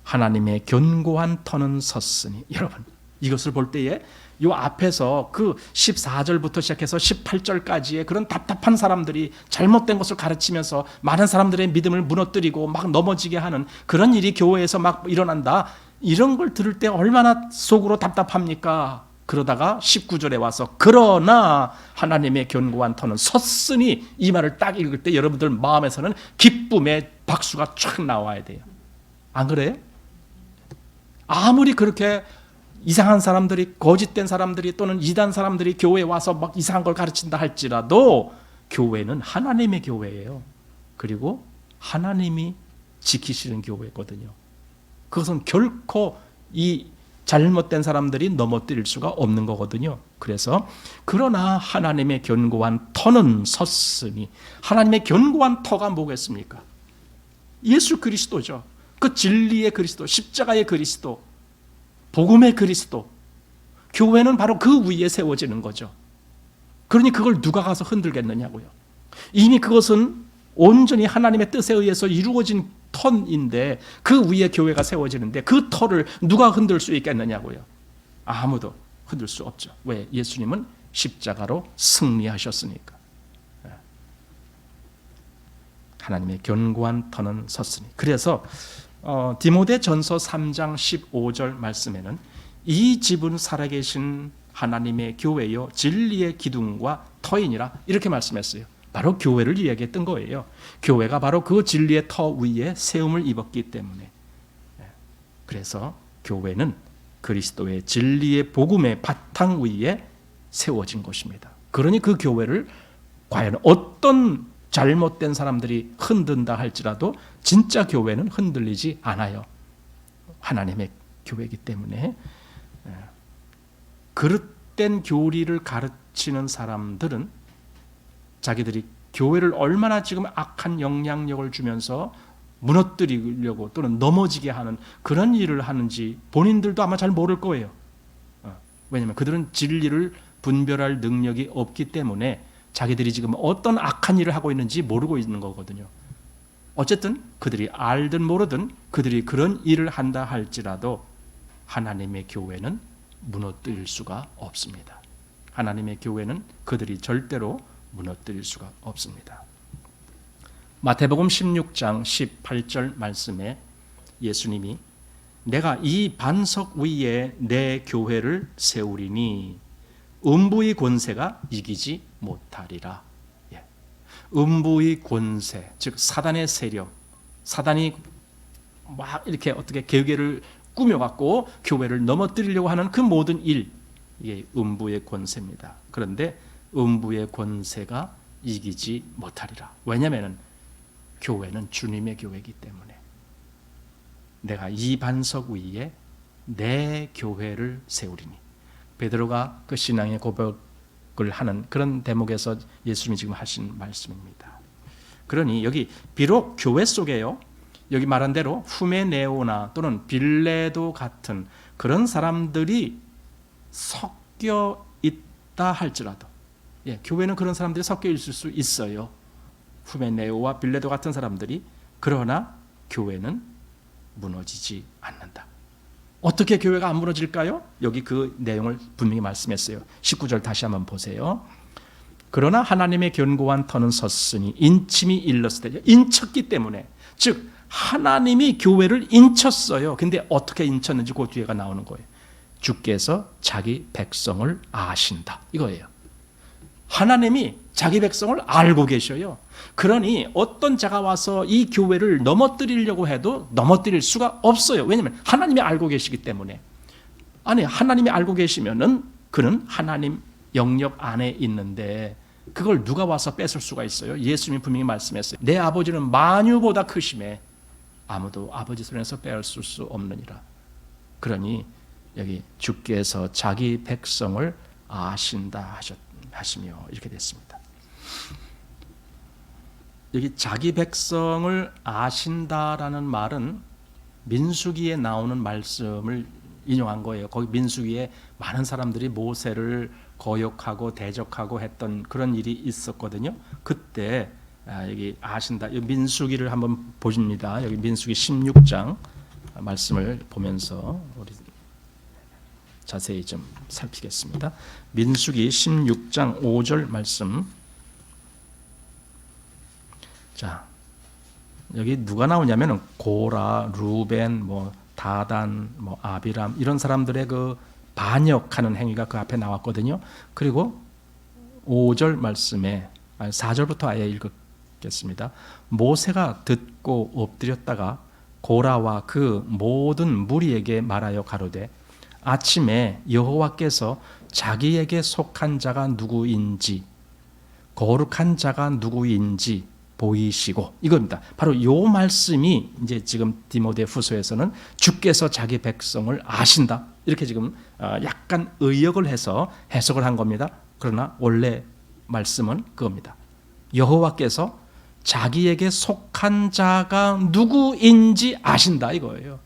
하나님의 견고한 터는 섰으니. 여러분, 이것을 볼 때에 이 앞에서 그 14절부터 시작해서 18절까지의 그런 답답한 사람들이 잘못된 것을 가르치면서 많은 사람들의 믿음을 무너뜨리고 막 넘어지게 하는 그런 일이 교회에서 막 일어난다. 이런 걸 들을 때 얼마나 속으로 답답합니까? 그러다가 19절에 와서 그러나 하나님의 견고한 터는 섰으니 이 말을 딱 읽을 때 여러분들 마음에서는 기쁨의 박수가 쫙 나와야 돼요. 안 그래요? 아무리 그렇게 이상한 사람들이, 거짓된 사람들이 또는 이단 사람들이 교회에 와서 막 이상한 걸 가르친다 할지라도 교회는 하나님의 교회예요. 그리고 하나님이 지키시는 교회거든요. 그것은 결코 이 잘못된 사람들이 넘어뜨릴 수가 없는 거거든요. 그래서 그러나 하나님의 견고한 터는 섰으니. 하나님의 견고한 터가 뭐겠습니까? 예수 그리스도죠. 그 진리의 그리스도, 십자가의 그리스도, 복음의 그리스도. 교회는 바로 그 위에 세워지는 거죠. 그러니 그걸 누가 가서 흔들겠느냐고요. 이미 그것은 온전히 하나님의 뜻에 의해서 이루어진 터인데 그 위에 교회가 세워지는데 그 터를 누가 흔들 수 있겠느냐고요. 아무도 흔들 수 없죠. 왜? 예수님은 십자가로 승리하셨으니까. 하나님의 견고한 터는 섰으니. 그래서 디모데전서 3장 15절 말씀에는 이 집은 살아계신 하나님의 교회요 진리의 기둥과 터이니라 이렇게 말씀했어요. 바로 교회를 이야기했던 거예요. 교회가 바로 그 진리의 터 위에 세움을 입었기 때문에. 그래서 교회는 그리스도의 진리의 복음의 바탕 위에 세워진 것입니다. 그러니 그 교회를 과연 어떤 잘못된 사람들이 흔든다 할지라도 진짜 교회는 흔들리지 않아요. 하나님의 교회이기 때문에. 그릇된 교리를 가르치는 사람들은 자기들이 교회를 얼마나 지금 악한 영향력을 주면서 무너뜨리려고 또는 넘어지게 하는 그런 일을 하는지 본인들도 아마 잘 모를 거예요. 왜냐하면 그들은 진리를 분별할 능력이 없기 때문에 자기들이 지금 어떤 악한 일을 하고 있는지 모르고 있는 거거든요. 어쨌든 그들이 알든 모르든 그들이 그런 일을 한다 할지라도 하나님의 교회는 무너뜨릴 수가 없습니다. 하나님의 교회는 그들이 절대로 무너뜨릴 수가 없습니다. 마태복음 16장 18절 말씀에 예수님이 내가 이 반석 위에 내 교회를 세우리니 음부의 권세가 이기지 못하리라. 음부의 권세, 즉 사단의 세력, 사단이 막 이렇게 어떻게 계획을 꾸며갖고 교회를 넘어뜨리려고 하는 그 모든 일, 이게 음부의 권세입니다. 그런데 음부의 권세가 이기지 못하리라. 왜냐하면 교회는 주님의 교회이기 때문에. 내가 이 반석 위에 내 교회를 세우리니. 베드로가 그 신앙의 고백을 하는 그런 대목에서 예수님이 지금 하신 말씀입니다. 그러니 여기 비록 교회 속에요, 여기 말한 대로 후메네오나 또는 빌레도 같은 그런 사람들이 섞여 있다 할지라도, 교회는 그런 사람들이 섞여 있을 수 있어요. 후메네오와 빌레도 같은 사람들이. 그러나 교회는 무너지지 않는다. 어떻게 교회가 안 무너질까요? 여기 그 내용을 분명히 말씀했어요. 19절 다시 한번 보세요. 그러나 하나님의 견고한 터는 섰으니 인침이 일렀을 때, 인쳤기 때문에, 즉 하나님이 교회를 인쳤어요. 근데 어떻게 인쳤는지 그 뒤에가 나오는 거예요. 주께서 자기 백성을 아신다, 이거예요. 하나님이 자기 백성을 알고 계셔요. 그러니 어떤 자가 와서 이 교회를 넘어뜨리려고 해도 넘어뜨릴 수가 없어요. 왜냐하면 하나님이 알고 계시기 때문에. 아니, 하나님이 알고 계시면은 그는 하나님 영역 안에 있는데 그걸 누가 와서 뺏을 수가 있어요? 예수님이 분명히 말씀했어요. 내 아버지는 만유보다 크심에 아무도 아버지 손에서 빼앗을 수 없느니라. 그러니 여기 주께서 자기 백성을 아신다 하시며 이렇게 됐습니다. 여기 자기 백성을 아신다라는 말은 민수기에 나오는 말씀을 인용한 거예요. 거기 민수기에 많은 사람들이 모세를 거역하고 대적하고 했던 그런 일이 있었거든요. 그때 여기 아신다, 민수기를 한번 보십니다. 여기 민수기 16장 말씀을 보면서 우리 자세히 좀 살피겠습니다. 민수기 16장 5절 말씀. 자, 여기 누가 나오냐면은 고라, 루벤, 다단, 아비람 이런 사람들의 그 반역하는 행위가 그 앞에 나왔거든요. 그리고 5절 말씀에 4절부터 아예 읽겠습니다. 모세가 듣고 엎드렸다가 고라와 그 모든 무리에게 말하여 가로되 아침에 여호와께서 자기에게 속한 자가 누구인지 거룩한 자가 누구인지 보이시고, 이겁니다. 바로 이 말씀이 이제 지금 디모데후서에서는 주께서 자기 백성을 아신다, 이렇게 지금 약간 의역을 해서 해석을 한 겁니다. 그러나 원래 말씀은 그겁니다. 여호와께서 자기에게 속한 자가 누구인지 아신다, 이거예요.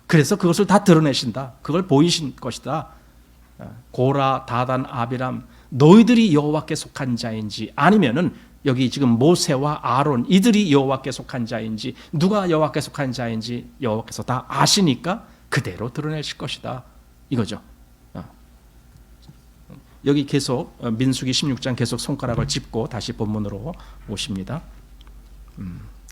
그래서 그것을 다 드러내신다, 그걸 보이신 것이다. 고라, 다단, 아비람, 너희들이 여호와께 속한 자인지 아니면은 여기 지금 모세와 아론 이들이 여호와께 속한 자인지 누가 여호와께 속한 자인지 여호와께서 다 아시니까 그대로 드러내실 것이다 이거죠. 여기 계속 민수기 16장 계속 손가락을 짚고 다시 본문으로 오십니다.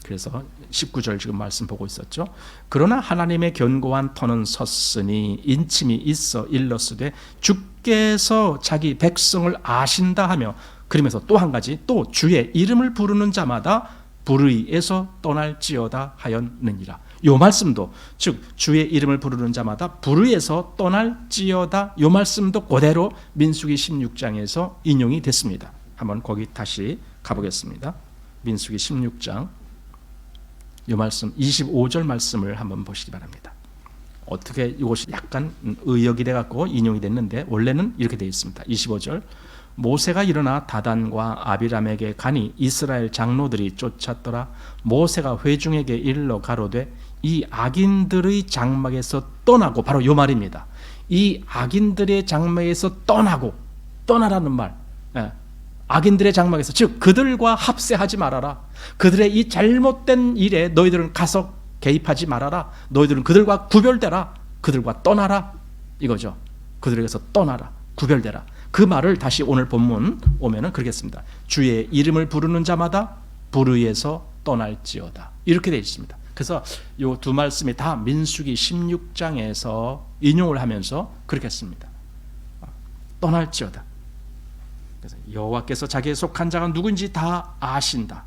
그래서 19절 지금 말씀 보고 있었죠. 그러나 하나님의 견고한 터는 섰으니 인침이 있어 일렀으되 주께서 자기 백성을 아신다 하며, 그러면서 또 한 가지, 또 주의 이름을 부르는 자마다 불의에서 떠날지어다 하였느니라. 요 말씀도, 즉 주의 이름을 부르는 자마다 불의에서 떠날지어다, 요 말씀도 그대로 민수기 16장에서 인용이 됐습니다. 한번 거기 다시 가보겠습니다. 민수기 16장 이 말씀 25절 말씀을 한번 보시기 바랍니다. 어떻게 이것이 약간 의역이 돼갖고 인용이 됐는데 원래는 이렇게 되어 있습니다. 25절 모세가 일어나 다단과 아비람에게 가니 이스라엘 장로들이 쫓았더라. 모세가 회중에게 일러 가로되 이 악인들의 장막에서 떠나고, 바로 이 말입니다. 이 악인들의 장막에서 떠나고, 떠나라는 말, 악인들의 장막에서, 즉 그들과 합세하지 말아라. 그들의 이 잘못된 일에 너희들은 가서 개입하지 말아라. 너희들은 그들과 구별되라. 그들과 떠나라 이거죠. 그들에게서 떠나라, 구별되라. 그 말을 다시 오늘 본문 오면은 그러겠습니다. 주의 이름을 부르는 자마다 불의에서 떠날지어다, 이렇게 되어 있습니다. 그래서 이 두 말씀이 다 민수기 16장에서 인용을 하면서 그렇겠습니다. 떠날지어다. 그래서 여호와께서 자기에 속한 자가 누구인지 다 아신다.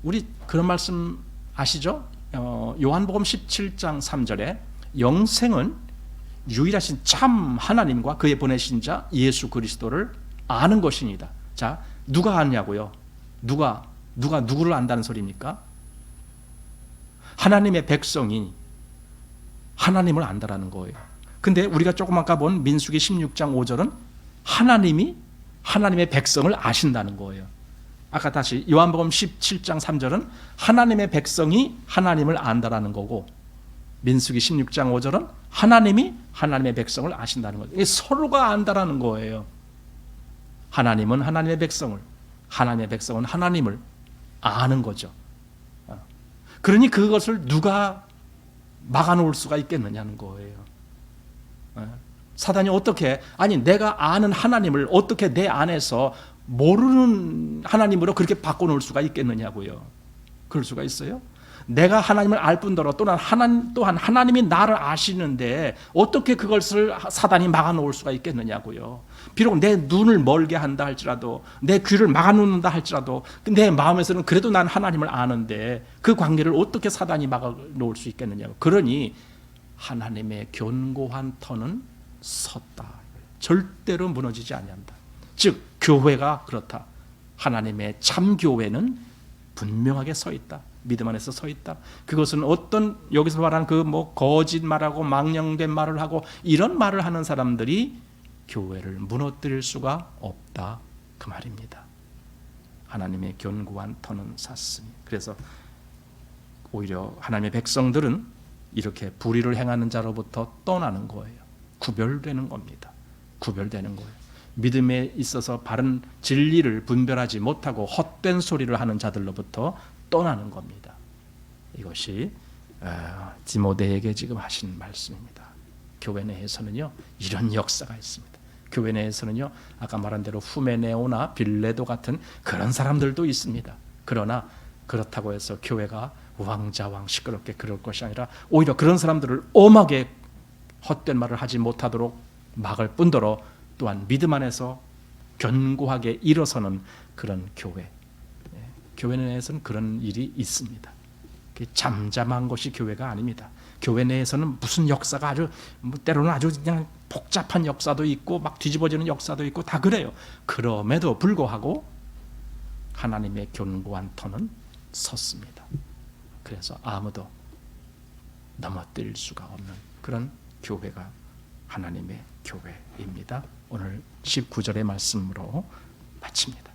우리 그런 말씀 아시죠? 요한복음 17장 3절에 영생은 유일하신 참 하나님과 그의 보내신 자 예수 그리스도를 아는 것이니다. 자, 누가 아냐고요? 누가 누구를 안다는 소리입니까? 하나님의 백성이 하나님을 안다라는 거예요. 근데 우리가 조금 아까 본 민수기 16장 5절은 하나님이 하나님의 백성을 아신다는 거예요. 아까 다시 요한복음 17장 3절은 하나님의 백성이 하나님을 안다라는 거고, 민수기 16장 5절은 하나님이 하나님의 백성을 아신다는 거예요. 서로가 안다라는 거예요. 하나님은 하나님의 백성을, 하나님의 백성은 하나님을 아는 거죠. 그러니 그것을 누가 막아놓을 수가 있겠느냐는 거예요. 사단이 어떻게, 아니 내가 아는 하나님을 어떻게 내 안에서 모르는 하나님으로 그렇게 바꿔놓을 수가 있겠느냐고요. 그럴 수가 있어요? 내가 하나님을 알 뿐더러 또한 하나님이 나를 아시는데 어떻게 그것을 사단이 막아놓을 수가 있겠느냐고요. 비록 내 눈을 멀게 한다 할지라도, 내 귀를 막아놓는다 할지라도 내 마음에서는 그래도 난 하나님을 아는데 그 관계를 어떻게 사단이 막아놓을 수 있겠느냐고. 그러니 하나님의 견고한 터는 섰다. 절대로 무너지지 아니한다. 즉 교회가 그렇다. 하나님의 참 교회는 분명하게 서 있다. 믿음 안에서 서 있다. 그것은 어떤 여기서 말하는 그 거짓말하고 망령된 말을 하고 이런 말을 하는 사람들이 교회를 무너뜨릴 수가 없다, 그 말입니다. 하나님의 견고한 터는 섰으니. 그래서 오히려 하나님의 백성들은 이렇게 불의를 행하는 자로부터 떠나는 거예요. 구별되는 겁니다. 구별되는 거예요. 믿음에 있어서 바른 진리를 분별하지 못하고 헛된 소리를 하는 자들로부터 떠나는 겁니다. 이것이 디모데에게 지금 하신 말씀입니다. 교회 내에서는요 이런 역사가 있습니다. 교회 내에서는요 아까 말한 대로 후메네오나 빌레도 같은 그런 사람들도 있습니다. 그러나 그렇다고 해서 교회가 왕자왕 시끄럽게 그럴 것이 아니라 오히려 그런 사람들을 엄하게 헛된 말을 하지 못하도록 막을 뿐더러 또한 믿음 안에서 견고하게 일어서는 그런 교회. 교회 내에서는 그런 일이 있습니다. 잠잠한 것이 교회가 아닙니다. 교회 내에서는 무슨 역사가 아주 때로는 아주 그냥 복잡한 역사도 있고 막 뒤집어지는 역사도 있고 다 그래요. 그럼에도 불구하고 하나님의 견고한 터는 섰습니다. 그래서 아무도 넘어뜨릴 수가 없는 그런 교회가 하나님의 교회입니다. 오늘 19절의 말씀으로 마칩니다.